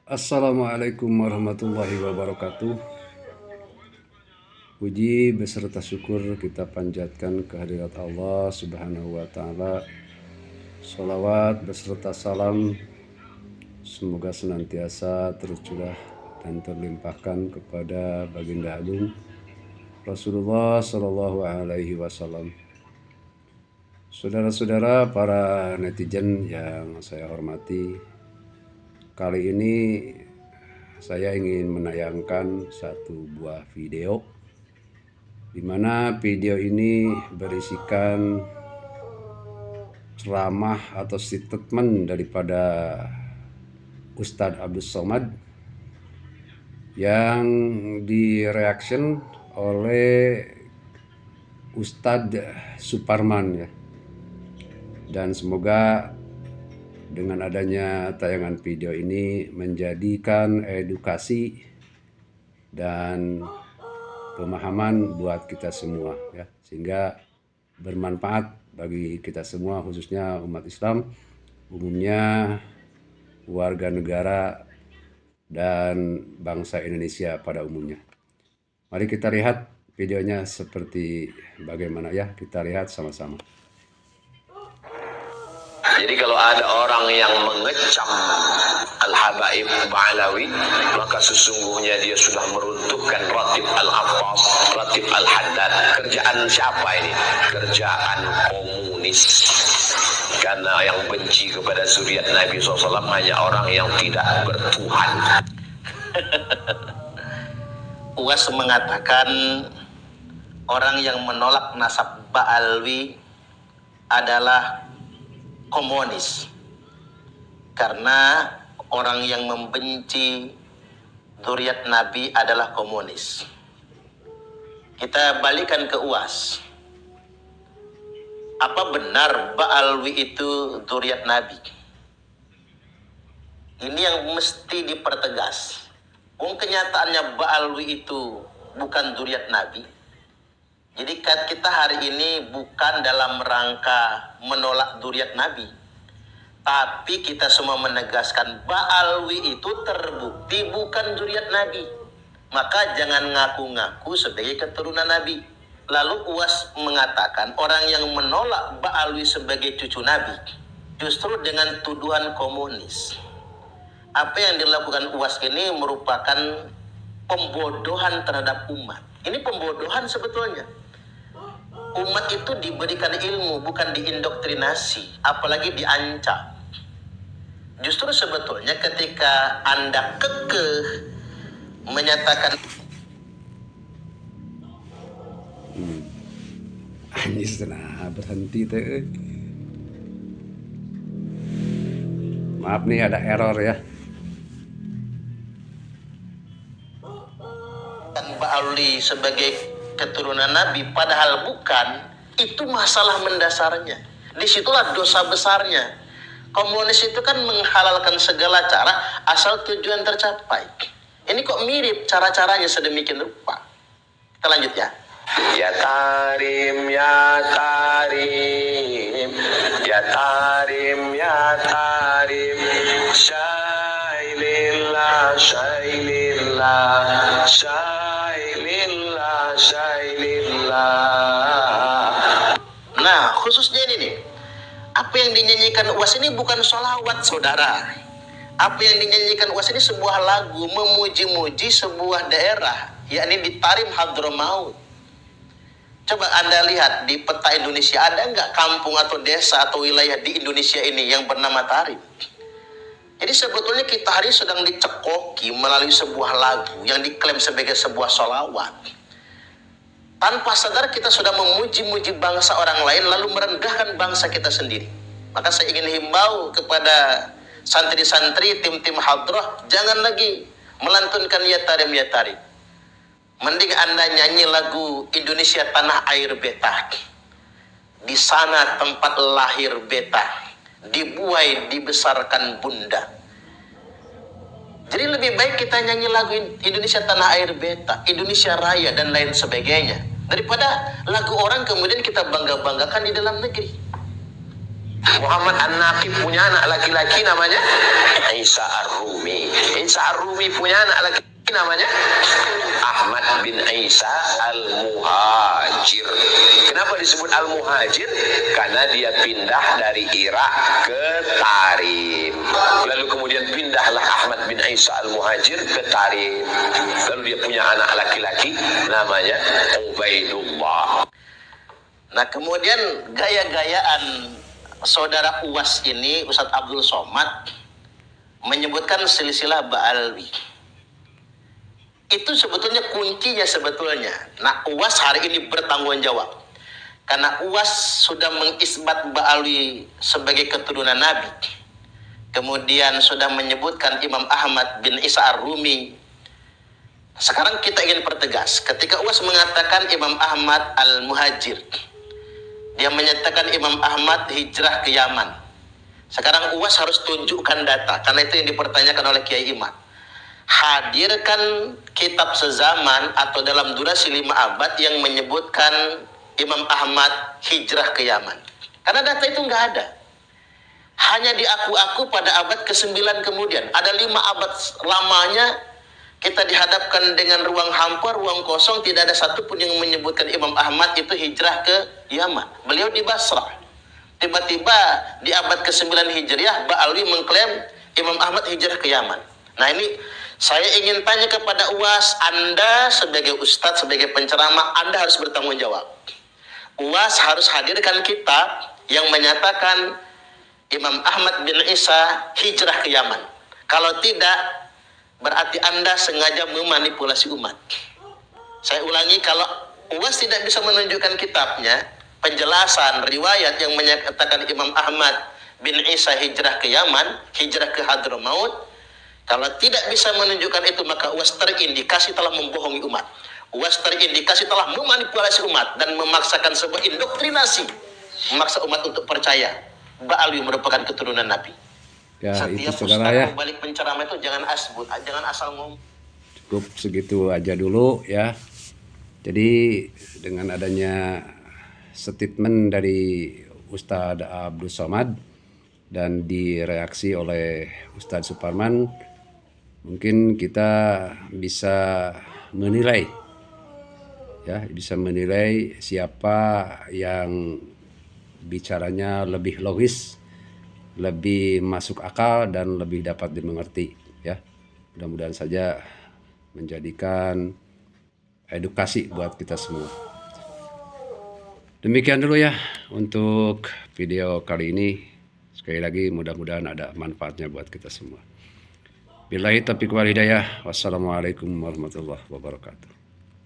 Assalamualaikum warahmatullahi wabarakatuh. Puji beserta syukur kita panjatkan kehadirat Allah Subhanahu wa Ta'ala. Sholawat beserta salam semoga senantiasa tercurah dan terlimpahkan kepada Baginda Agung Rasulullah Shallallahu Alaihi Wasallam. Saudara-saudara para netizen yang saya hormati, kali ini saya ingin menayangkan satu buah video di mana video ini berisikan ceramah atau statement daripada Ustadz Abdul Somad yang direaction oleh Ustadz Suparman ya. Dan semoga dengan adanya tayangan video ini menjadikan edukasi dan pemahaman buat kita semua ya, sehingga bermanfaat bagi kita semua, khususnya umat Islam umumnya, warga negara dan bangsa Indonesia pada umumnya. Mari kita lihat videonya seperti bagaimana ya, kita lihat sama-sama. Jadi kalau ada orang yang mengecam Al-Habaib Ba'alawi, maka sesungguhnya dia sudah meruntuhkan Ratib Al-Abbas, Ratib Al-Haddad. Kerjaan siapa ini? Kerjaan komunis. Karena yang benci kepada zuriat Nabi SAW hanya orang yang tidak bertuhan. UAS mengatakan orang yang menolak nasab Ba'alwi adalah komunis, karena orang yang membenci zuriat Nabi adalah komunis. Kita balikan ke UAS. Apa benar Ba'alwi itu zuriat Nabi? Ini yang mesti dipertegas. Kenyataannya Ba'alwi itu bukan zuriat Nabi. Jadi kita hari ini bukan dalam rangka menolak zuriat Nabi, tapi kita semua menegaskan Ba'alwi itu terbukti bukan zuriat Nabi. Maka jangan ngaku-ngaku sebagai keturunan Nabi. Lalu UAS mengatakan orang yang menolak Ba'alwi sebagai cucu Nabi justru dengan tuduhan komunis. Apa yang dilakukan UAS ini merupakan pembodohan terhadap umat. Ini pembodohan sebetulnya. Umat itu diberikan ilmu, bukan diindoktrinasi, apalagi diancam. Justru sebetulnya ketika Anda kekeh menyatakan Anjis, nah berhenti teh. Maaf nih ada error ya. Ba'alwi sebagai keturunan Nabi, padahal bukan, itu masalah mendasarnya. Disitulah dosa besarnya. Komunis itu kan menghalalkan segala cara asal tujuan tercapai. Ini kok mirip cara-caranya sedemikian rupa. Kita lanjut ya. Ya Tarim, ya Tarim, ya Tarim, ya Tarim, Syailillah, Syailillah, Syailillah, Syailillah. Nah, khususnya ini nih, apa yang dinyanyikan UAS ini bukan sholawat, saudara. Apa yang dinyanyikan UAS ini sebuah lagu memuji-muji sebuah daerah, yakni di Tarim Hadramaut. Coba Anda lihat di peta Indonesia, ada nggak kampung atau desa atau wilayah di Indonesia ini yang bernama Tarim? Jadi sebetulnya kita hari ini sedang dicekoki melalui sebuah lagu yang diklaim sebagai sebuah sholawat. Tanpa sadar kita sudah memuji-muji bangsa orang lain lalu merendahkan bangsa kita sendiri. Maka saya ingin himbau kepada santri-santri, tim-tim hadrah, jangan lagi melantunkan ya Tarim, ya Tarim. Mending Anda nyanyi lagu Indonesia Tanah Air Beta. Di sana tempat lahir beta, dibuai dibesarkan bunda. Jadi lebih baik kita nyanyi lagu Indonesia Tanah Air Beta, Indonesia Raya dan lain sebagainya, daripada lagu orang kemudian kita bangga-banggakan di dalam negeri. Muhammad An-Naqib punya anak laki-laki namanya Isa Ar-Rumi. Isa Ar-Rumi punya anak laki-laki namanya Ahmad bin Isa Al-Muhajir. Kenapa disebut Al-Muhajir? Karena dia pindah dari Irak ke Tarim. Lalu kemudian pindahlah Ahmad bin Isa Al-Muhajir ke Tarim. Lalu dia punya anak laki-laki namanya Ubaidullah. Nah, kemudian gaya-gayaan saudara Uwas ini, Ustadz Abdul Somad, menyebutkan silsilah Ba'alwi. Itu sebetulnya kuncinya sebetulnya. Nah, Uwas hari ini bertanggung jawab. Karena Uwas sudah mengisbat Ba'alwi sebagai keturunan Nabi. Kemudian sudah menyebutkan Imam Ahmad bin Isa Ar-Rumi. Sekarang kita ingin pertegas. Ketika Uwas mengatakan Imam Ahmad Al-Muhajir, dia menyatakan Imam Ahmad hijrah ke Yaman. Sekarang Uwas harus tunjukkan data, karena itu yang dipertanyakan oleh Kiai Imad. Hadirkan kitab sezaman atau dalam durasi 5 abad yang menyebutkan Imam Ahmad hijrah ke Yaman. Karena data itu nggak ada. Hanya diaku-aku pada abad ke-9 kemudian. Ada 5 abad lamanya kita dihadapkan dengan ruang hampa, ruang kosong, tidak ada satupun yang menyebutkan Imam Ahmad itu hijrah ke Yaman. Beliau di Basrah. Tiba-tiba di abad ke-9 Hijriah, Ba'alwi mengklaim Imam Ahmad hijrah ke Yaman. Nah, ini saya ingin tanya kepada Uwas, Anda sebagai ustadz, sebagai penceramah, Anda harus bertanggung jawab. Uwas harus hadirkan kitab yang menyatakan Imam Ahmad bin Isa hijrah ke Yaman. Kalau tidak, berarti Anda sengaja memanipulasi umat. Saya ulangi, kalau Uwas tidak bisa menunjukkan kitabnya, penjelasan riwayat yang menyatakan Imam Ahmad bin Isa hijrah ke Yaman, hijrah ke Hadramaut, kalau tidak bisa menunjukkan itu, maka Uwas terindikasi telah membohongi umat. Uwas terindikasi telah memanipulasi umat dan memaksakan sebuah indoktrinasi, memaksa umat untuk percaya Ba'alwi merupakan keturunan Nabi. Ya, itu Setiap saudara ya. ustaz balik penceramah itu jangan asal ngomong. Cukup segitu aja dulu ya. Jadi dengan adanya statement dari Ustadz Abdul Somad dan direaksi oleh Ustadz Suparman, mungkin kita bisa menilai ya, bisa menilai siapa yang bicaranya lebih logis, lebih masuk akal, dan lebih dapat dimengerti ya. Mudah-mudahan saja menjadikan edukasi buat kita semua. Demikian dulu ya untuk video kali ini. Sekali lagi mudah-mudahan ada manfaatnya buat kita semua. Billahi taufiq wal hidayah. Wassalamualaikum warahmatullahi wabarakatuh.